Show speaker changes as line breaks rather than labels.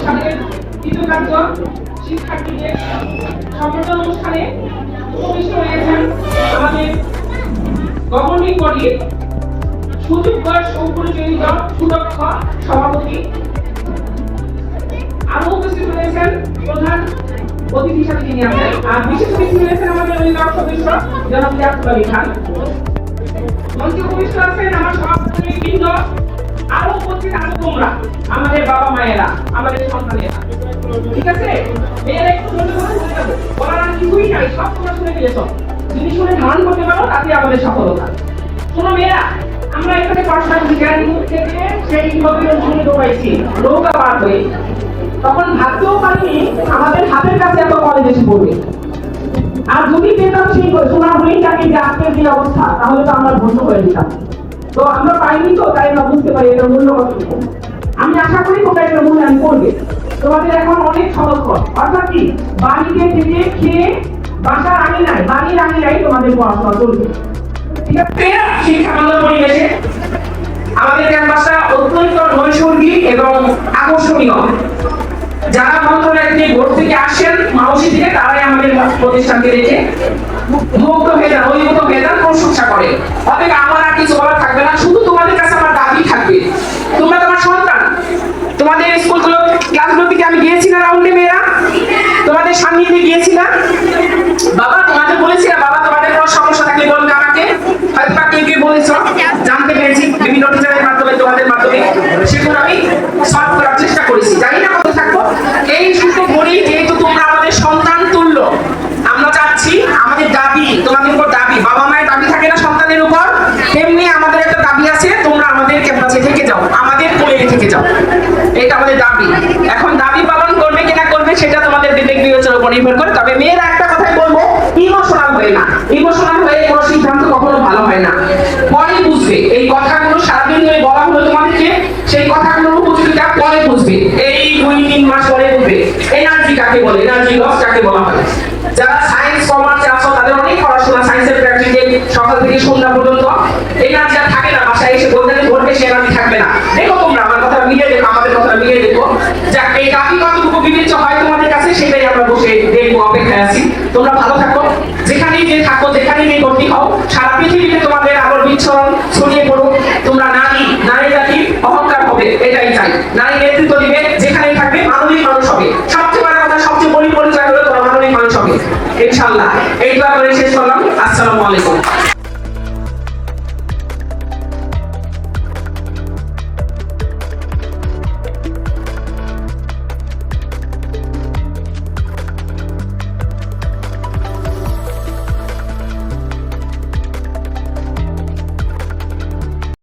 সালের কৃতকার্য শিক্ষার্থীদের সম্বর্ধনা অনুষ্ঠানে উপবিষ্ট হয়েছেন আমাদের গভর্নিং বডির সুযোগ্য সুপরিচালিত সুদক্ষ সভাপতি। আরো উপস্থিত রয়েছেন প্রধান অতিথি হিসেবে যিনি আছেন, আর বিশেষ অতিথি রয়েছেন আমাদের অভিভাবক সদস্য জনাব জাফর আলী খান। মঞ্চে উপবিষ্ট আছেন আমার সভাপতি বৃন্দ, আরো উপস্থিত আরো তোমরা আমাদের বাবা মায়েরা, আমাদের সন্তানেরা। ঠিক আছে, মেয়েরা একটু মনে করে শুনে যাবো, বলার আর কিছুই নাই, সব তোমরা শুনে ফেলেছ। যদি শুনে ধারণ করতে পারো তাতে আমাদের সফলতা। শোনো মেয়েরা, আমরা এখানে পড়াশোনা থেকে সেই নদীর শুনে দৌড়াইছি নৌকা পার হয়ে, তখন ভাবতেও পারিনি আমাদের হাতের কাছে এত কলেজ এসে পড়বে। আর যদি পেতাম সেই সোনার হরিণটাকে যে আজকের যে অবস্থা, তাহলে তো আমরা ধ্বংস করে দিতাম। তো আমরা পাইনি, তো তাই আমরা বুঝতে পারি এটার মূল্য কতটুকু। আমি আশা করি তোমরা এটার মূল্যায়ন করবে। তোমাদের এখন অনেক সহজকর, অর্থাৎ কি বাড়িতে থেকে খেয়ে বাসার আঙিনায়, বাড়ির আঙিনায় তোমাদের পড়াশোনা চলবে। ঠিক আছে, শিক্ষামূলক পরিবেশে আমাদের ক্যাম্পাসটা অত্যন্ত নৈসর্গিক এবং আকর্ষণীয়। যারা মন্ত্রণালয় বোর্ড থেকে আসেন মাউসি থেকে, তারাই আমাদের প্রতিষ্ঠানকে দেখে মুগ্ধ হয়ে যান, অভিভূত হয়ে যান, প্রশংসা করে। অতএব আমার আর কিছু বলার থাকবে না, শুধু তোমাদের কাছে আমার দাবি থাকবে, তোমরা তোমার সন্তান, তোমাদের স্কুলগুলো ক্লাসগুলো থেকে আমি গিয়েছি না রাউন্ডে মেয়েরা, তোমাদের সান্নিধ্যে গিয়েছি না বাবা, তোমাদের বলেছি না বাবা তোমাদের কোনো সমস্যা থাকলে বলবে আমাকে, হয়তো বা কেউ কেউ বলেছো, জানতে পেরেছি বিভিন্ন টিচারের মাধ্যমে, তোমাদের মাধ্যমে, সেগুলো আমি সলভ করার চেষ্টা করেছি। জানি না কত থাকবো, এই সুযোগ বলি যেহেতু তোমরা আমাদের সন্তান তুল্য, আমরা চাচ্ছি, আমাদের দাবি তোমাদের উপর দাবি, বাবা মায়ের দাবি থাকে না সন্তানের উপর, তেমনি আমাদের একটা দাবি আছে, তোমরা আমাদের ক্যাম্পাসে থেকে যাও, আমাদের কোলে থেকে যাও, এটা আমাদের দাবি। এখন দাবি পালন করবে কিনা করবে সেটা তোমাদের বিবেক বিবেচনার উপর নির্ভর করে। তবে মেয়েরা একটা কথাই বলবো, ইমোশনাল হয়ে না, ইমোশনাল হয়ে কোনো সিদ্ধান্ত কখনো ভালো হয় না, পরে বুঝবে। এই কথাগুলো সারাদিন ধরে বলা হলো তোমাদেরকে, সেই কথাগুলোর উপযোগিতা পরে বুঝবে, এই 2-3 মাস পরে বুঝবে এনার্জি কাকে বলে, এনার্জি লস কাকে বলা হয়। যারা সায়েন্স কমার্সে আসো তাদের অনেক পড়াশোনা, সায়েন্সের প্র্যাকটিক্যাল সকাল থেকে সন্ধ্যা পর্যন্ত, এনার্জি আর থাকে না, বাসায় এসে বলতে ভোরবে সে এনার্জি থাকবে না। দেখো তোমরা আমার কথা মিলিয়ে দেখো, আমাদের কথা মিলিয়ে দেখো, যাক এই দাবি কতটুকু বিবেচ্য হয় তোমাদের কাছে সেটাই আমরা বসে দেখবো, অপেক্ষায় আছি। তোমরা ভালো থাকো, যেখানেই যে থাকো, যেখানেই যে ভর্তি হও, সারা পৃথিবীতে তোমাদের আবার বিচ্ছরণ ছড়িয়ে পড়ুক। তোমরা নারী, নারী জাতি অহংকার হবে, এটাই চাই। নারী নেতৃত্ব দিবে, যেখানেই থাকবে মানবিক মানুষ হবে। সবচেয়ে বড় কথা, সবচেয়ে বড় পরিচয় হলো তোমরা মানবিক মানুষ হবে ইনশাআল্লাহ। এই দোয়া করে শেষ করলাম। আসসালামু আলাইকুম।